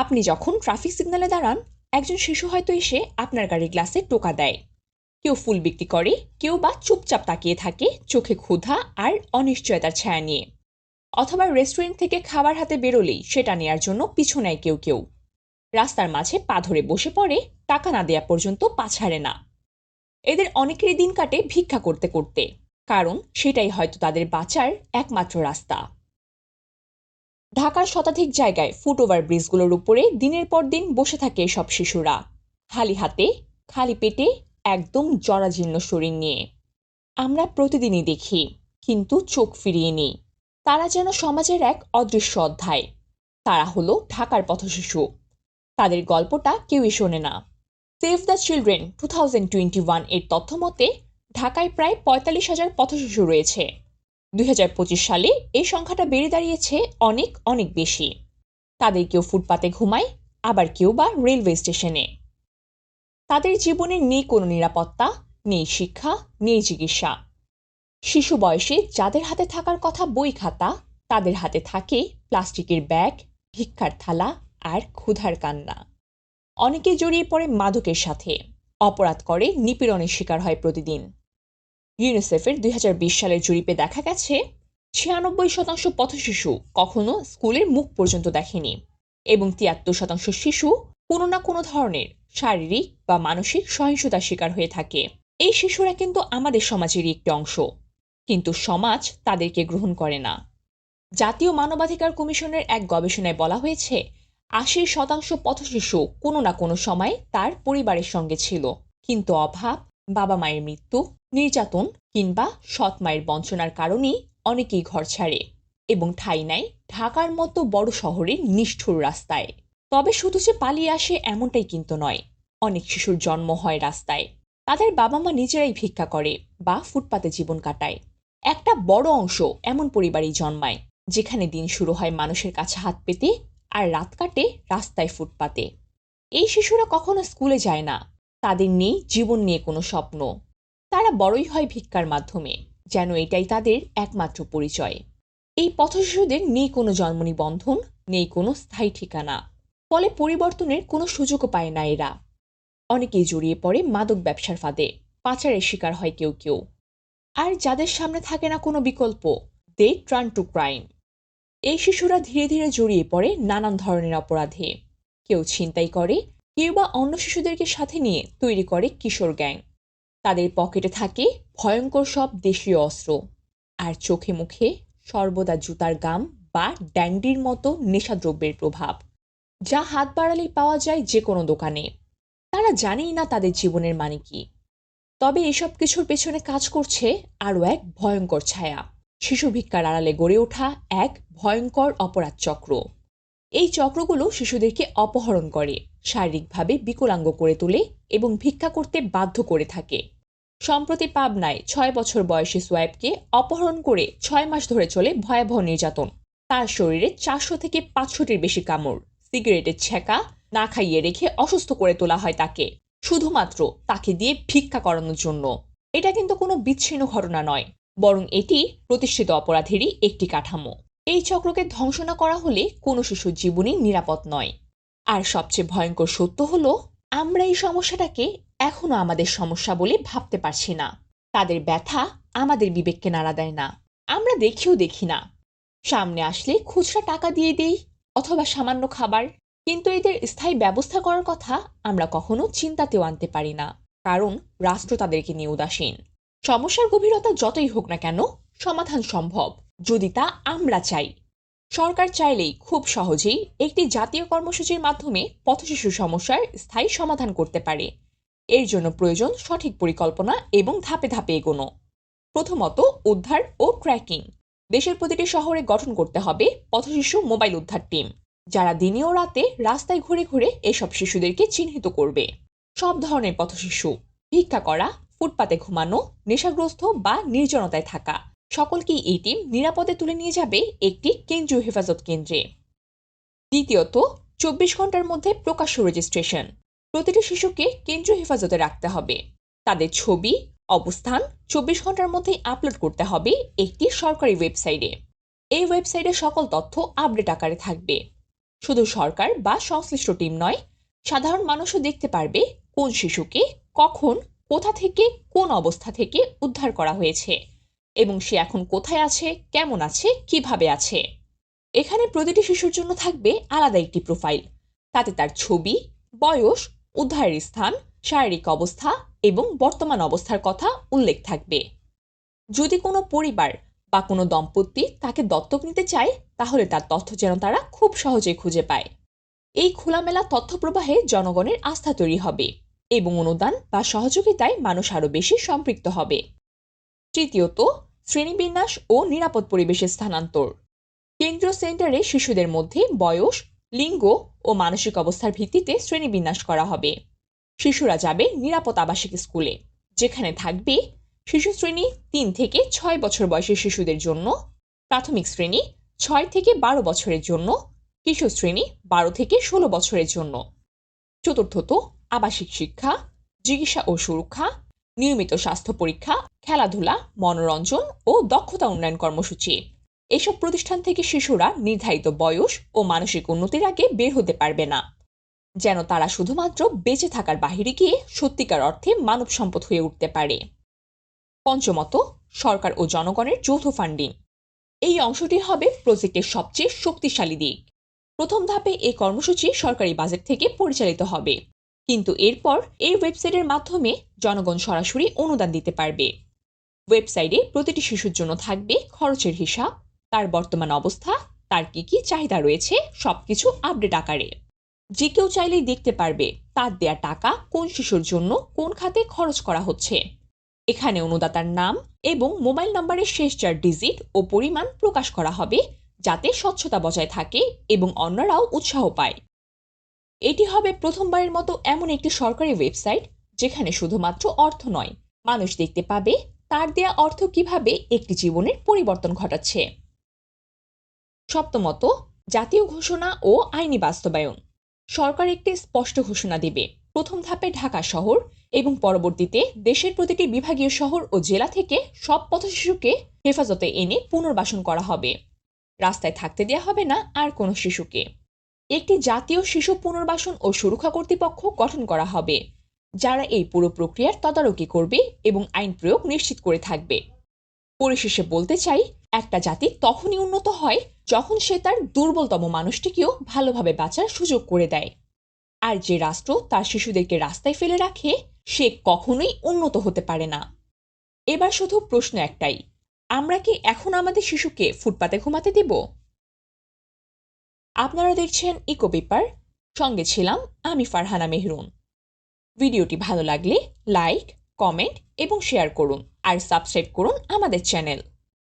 আপনি যখন ট্রাফিক সিগন্যালে দাঁড়ান, একজন শিশু হয়তো এসে আপনার গাড়ির গ্লাসে টোকা দেয়। কেউ ফুল বিক্রি করে, কেউ বা চুপচাপ তাকিয়ে থাকে চোখে ক্ষুধা আর অনিশ্চয়তার ছায়া নিয়ে। অথবা রেস্টুরেন্ট থেকে খাবার হাতে বেরোলেই সেটা নেয়ার জন্য পিছু নেয় কেউ কেউ। রাস্তার মাঝে পা ধরে বসে পড়ে, টাকা না দেয়া পর্যন্ত পা ছাড়ে না। এদের অনেকেরই দিন কাটে ভিক্ষা করতে করতে, কারণ সেটাই হয়তো তাদের বাঁচার একমাত্র রাস্তা। ঢাকার শতাধিক জায়গায় ফুটওভার ব্রিজগুলোর উপরে দিনের পর দিন বসে থাকে এসব শিশুরা, খালি হাতে, খালি পেটে, একদম জরাজীর্ণ শরীর নিয়ে। আমরা প্রতিদিনই দেখি, কিন্তু চোখ ফিরিয়ে নিই। তারা যেন সমাজের এক অদৃশ্য অধ্যায়। তারা হলো ঢাকার পথশিশু। তাদের গল্পটা কেউই শোনে না। সেভ দ্য চিলড্রেন 2021 এর তথ্য মতে ঢাকায় প্রায় ৪৫,০০০ পথশিশু রয়েছে। ২০২৫ সালে এই সংখ্যাটা বেড়ে দাঁড়িয়েছে অনেক অনেক বেশি। তাদের কেউ ফুটপাতে ঘুমায়, আবার কেউ বা রেলওয়ে স্টেশনে। তাদের জীবনে নেই কোনো নিরাপত্তা, নেই শিক্ষা, নেই চিকিৎসা। শিশু বয়সে যাদের হাতে থাকার কথা বই খাতা, তাদের হাতে থাকে প্লাস্টিকের ব্যাগ, ভিক্ষার থালা আর ক্ষুধার কান্না। অনেকে জড়িয়ে পড়ে মাদকের সাথে, অপরাধ করে, নিপীড়নের শিকার হয় প্রতিদিন। ইউনিসেফের ২০২০ সালের জরিপে দেখা গেছে ৯৬% পথশিশু কখনো স্কুলের মুখ পর্যন্ত দেখেনি, এবং ৭৩% শিশু কোনো না কোনো ধরনের শারীরিক বা মানসিক সহিংসতার শিকার হয়ে থাকে। এই শিশুরা কিন্তু আমাদের সমাজেরই একটি অংশ, কিন্তু সমাজ তাদেরকে গ্রহণ করে না। জাতীয় মানবাধিকার কমিশনের এক গবেষণায় বলা হয়েছে ৮০% পথশিশু কোনো না কোনো সময় তার পরিবারের সঙ্গে ছিল, কিন্তু অভাব, বাবা মায়ের মৃত্যু, নির্যাতন কিংবা সৎ মায়ের বঞ্চনার কারণেই অনেকেই ঘর ছাড়ে এবং ঠাঁই নেয় ঢাকার মতো বড় শহরের নিষ্ঠুর রাস্তায়। তবে শুধু যে পালিয়ে আসে এমনটাই কিন্তু নয়। অনেক শিশুর জন্ম হয় রাস্তায়। তাদের বাবা মা নিজেরাই ভিক্ষা করে বা ফুটপাতে জীবন কাটায়। একটা বড় অংশ এমন পরিবারেই জন্মায় যেখানে দিন শুরু হয় মানুষের কাছে হাত পেতে আর রাত কাটে রাস্তায় ফুটপাতে। এই শিশুরা কখনো স্কুলে যায় না। তাদের নেই জীবন নিয়ে কোনো স্বপ্ন। তারা বড়ই হয় ভিক্ষার মাধ্যমে, যেন এটাই তাদের একমাত্র পরিচয়। এই পথশিশুদের নেই কোনো জন্ম নিবন্ধন, নেই কোনো স্থায়ী ঠিকানা। ফলে পরিবর্তনের কোনো সুযোগও পায় না এরা। অনেকেই জড়িয়ে পড়ে মাদক ব্যবসার ফাঁদে, পাচারের শিকার হয় কেউ কেউ। আর যাদের সামনে থাকে না কোনো বিকল্প, দে টার্ন টু ক্রাইম। এই শিশুরা ধীরে ধীরে জড়িয়ে পড়ে নানান ধরনের অপরাধে। কেউ ছিনতাই করে, কেউ বা অন্য শিশুদেরকে সাথে নিয়ে তৈরি করে কিশোর গ্যাং। তাদের পকেটে থাকে ভয়ঙ্কর সব দেশীয় অস্ত্র, আর চোখে মুখে সর্বদা জুতার গাম বা ড্যান্ডির মতো নেশাদ্রব্যের প্রভাব, যা হাত বাড়ালেই পাওয়া যায় যে কোনো দোকানে। তারা জানেই না তাদের জীবনের মানে কি। তবে এসব কিছুর পেছনে কাজ করছে আরও এক ভয়ঙ্কর ছায়া, শিশু ভিক্ষার আড়ালে গড়ে ওঠা এক ভয়ঙ্কর অপরাধ চক্র। এই চক্রগুলো শিশুদেরকে অপহরণ করে, শারীরিকভাবে বিকলাঙ্গ করে তোলে এবং ভিক্ষা করতে বাধ্য করে থাকে। সম্প্রতি পাবনায় ৬ বছর বয়সী সোয়াইবকে অপহরণ করে ৬ মাস ধরে চলে ভয়াবহ নির্যাতন। তার শরীরে ৪০০ থেকে ৫০০টির বেশি কামড়, সিগারেটের ছ্যাঁকা, না খাইয়ে রেখে অসুস্থ করে তোলা হয় তাকে, শুধুমাত্র তাকে দিয়ে ভিক্ষা করানোর জন্য। এটা কিন্তু কোনো বিচ্ছিন্ন ঘটনা নয়, বরং এটি প্রতিষ্ঠিত অপরাধেরই একটি কাঠামো। এই চক্রকে ধ্বংস না করা হলে কোনো শিশুর জীবনই নিরাপদ নয়। আর সবচেয়ে ভয়ঙ্কর সত্য হলো, আমরা এই সমস্যাটাকে এখনো আমাদের সমস্যা বলে ভাবতে পারছি না। তাদের ব্যথা আমাদের বিবেককে নাড়া দেয় না। আমরা দেখিও দেখি না। সামনে আসলে খুচরা টাকা দিয়ে দেই, অথবা সামান্য খাবার। কিন্তু এদের স্থায়ী ব্যবস্থা করার কথা আমরা কখনো চিন্তাতেও আনতে পারি না, কারণ রাষ্ট্র তাদেরকে নিয়ে উদাসীন। সমস্যার গভীরতা যতই হোক না কেন, সমাধান সম্ভব, যদি তা আমরা চাই। সরকার চাইলেই খুব সহজেই একটি জাতীয় কর্মসূচির মাধ্যমে পথশিশু সমস্যার স্থায়ী সমাধান করতে পারে। এর জন্য প্রয়োজন সঠিক পরিকল্পনা এবং ধাপে ধাপে এগোনো। প্রথমত, উদ্ধার ও ট্র্যাকিং। দেশের প্রতিটি শহরে গঠন করতে হবে পথশিশু মোবাইল উদ্ধার টিম, যারা দিনে ও রাতে রাস্তায় ঘুরে ঘুরে এসব শিশুদেরকে চিহ্নিত করবে। সব ধরনের পথশিশু, ভিক্ষা করা, ফুটপাতে ঘুমানো, নেশাগ্রস্ত বা নির্জনতায় থাকা, সকলকেই এই টিম নিরাপদে তুলে নিয়ে যাবে একটি কেন্দ্রীয় হেফাজত কেন্দ্রে। দ্বিতীয়ত, ২৪ ঘন্টার মধ্যে প্রকাশ্য রেজিস্ট্রেশন। প্রতিটি শিশুকে কেন্দ্রীয় হেফাজতে রাখতে হবে। তাদের ছবি, অবস্থান ২৪ ঘন্টার মধ্যেই আপলোড করতে হবে একটি সরকারি ওয়েবসাইটে। এই ওয়েবসাইটে সকল তথ্য আপডেট আকারে থাকবে। শুধু সরকার বা সংশ্লিষ্ট টিম নয়, সাধারণ মানুষও দেখতে পারবে কোন শিশুকে কখন, কোথা থেকে, কোন অবস্থা থেকে উদ্ধার করা হয়েছে এবং সে এখন কোথায় আছে, কেমন আছে, কিভাবে আছে। এখানে প্রতিটি শিশুর জন্য থাকবে আলাদা একটি প্রোফাইল। তাতে তার ছবি, বয়স, উদ্ধারের স্থান, শারীরিক অবস্থা এবং বর্তমান অবস্থার কথা উল্লেখ থাকবে। যদি কোনো পরিবার বা কোনো দম্পতি তাকে দত্তক নিতে চায়, তাহলে তার তথ্য যেন তারা খুব সহজেই খুঁজে পায়। এই খোলামেলা তথ্য প্রবাহে জনগণের আস্থা তৈরি হবে এবং অনুদান বা সহযোগিতায় মানুষ আরও বেশি সম্পৃক্ত হবে। তৃতীয়ত, শ্রেণীবিন্যাস ও নিরাপদ পরিবেশের স্থানান্তর। কেন্দ্রীয় সেন্টারে শিশুদের মধ্যে বয়স, লিঙ্গ ও মানসিক অবস্থার ভিত্তিতে শ্রেণীবিন্যাস করা হবে। শিশুরা যাবে নিরাপদ আবাসিক স্কুলে, যেখানে থাকবে শিশু শ্রেণী ৩ থেকে ৬ বছর বয়সের শিশুদের জন্য, প্রাথমিক শ্রেণী ৬ থেকে ১২ বছরের জন্য, কিশোর শ্রেণী ১২ থেকে ১৬ বছরের জন্য। চতুর্থত, আবাসিক শিক্ষা, চিকিৎসা ও সুরক্ষা, নিয়মিত স্বাস্থ্য পরীক্ষা, খেলাধুলা, মনোরঞ্জন ও দক্ষতা উন্নয়ন কর্মসূচি। এসব প্রতিষ্ঠান থেকে শিশুরা নির্ধারিত বয়স ও মানসিক উন্নতির আগে বের হতে পারবে না, যেন তারা শুধুমাত্র বেঁচে থাকার বাহিরে গিয়ে সত্যিকার অর্থে মানব সম্পদ হয়ে উঠতে পারে। পঞ্চমত, সরকার ও জনগণের যৌথ ফান্ডিং। এই অংশটি হবে প্রজেক্টের সবচেয়ে শক্তিশালী দিক। প্রথম ধাপে এই কর্মসূচি সরকারি বাজেট থেকে পরিচালিত হবে, কিন্তু এরপর এই ওয়েবসাইটের মাধ্যমে জনগণ সরাসরি অনুদান দিতে পারবে। ওয়েবসাইটে প্রতিটি শিশুর জন্য থাকবে খরচের হিসাব, তার বর্তমান অবস্থা, তার কি কি চাহিদা রয়েছে, সবকিছু আপডেট আকারে। যে কেউ চাইলেই দেখতে পারবে তার দেয়া টাকা কোন শিশুর জন্য কোন খাতে খরচ করা হচ্ছে। এখানে অনুদাতার নাম এবং মোবাইল নম্বরের শেষ 4 ডিজিট ও পরিমাণ প্রকাশ করা হবে, যাতে স্বচ্ছতা বজায় থাকে এবং অন্যরাও উৎসাহ পায়। এটি হবে প্রথমবারের মতো এমন একটি সরকারি ওয়েবসাইট যেখানে শুধুমাত্র অর্থ নয়, মানুষ দেখতে পাবে তার দেয়া অর্থ কিভাবে একটি জীবনের পরিবর্তন ঘটাচ্ছে। সপ্তমত, জাতীয় ঘোষণা ও আইনি বাস্তবায়ন। সরকার একটি স্পষ্ট ঘোষণা দেবে। প্রথম ধাপে ঢাকা শহর এবং পরবর্তীতে দেশের প্রতিটি বিভাগীয় শহর ও জেলা থেকে সব পথশিশুকে হেফাজতে এনে পুনর্বাসন করা হবে। রাস্তায় থাকতে দেওয়া হবে না আর কোনো শিশুকে। একটি জাতীয় শিশু পুনর্বাসন ও সুরক্ষা কর্তৃপক্ষ গঠন করা হবে, যারা এই পুরো প্রক্রিয়ার তদারকি করবে এবং আইন প্রয়োগ নিশ্চিত করে থাকবে। পরিশেষে বলতে চাই, একটা জাতি তখনই উন্নত হয় যখন সে তার দুর্বলতম মানুষটিকেও ভালোভাবে বাঁচার সুযোগ করে দেয়। আর যে রাষ্ট্র তার শিশুদেরকে রাস্তায় ফেলে রাখে, সে কখনোই উন্নত হতে পারে না। এবার শুধু প্রশ্ন একটাই, আমরা কি এখন আমাদের শিশুকে ফুটপাতে ঘুমাতে দিব? আপনারা দেখছেন ইকো পেপার, সঙ্গে ছিলাম আমি ফারহানা মেহরুন। ভিডিওটি ভালো লাগলে লাইক, কমেন্ট এবং শেয়ার করুন আর সাবস্ক্রাইব করুন আমাদের চ্যানেল।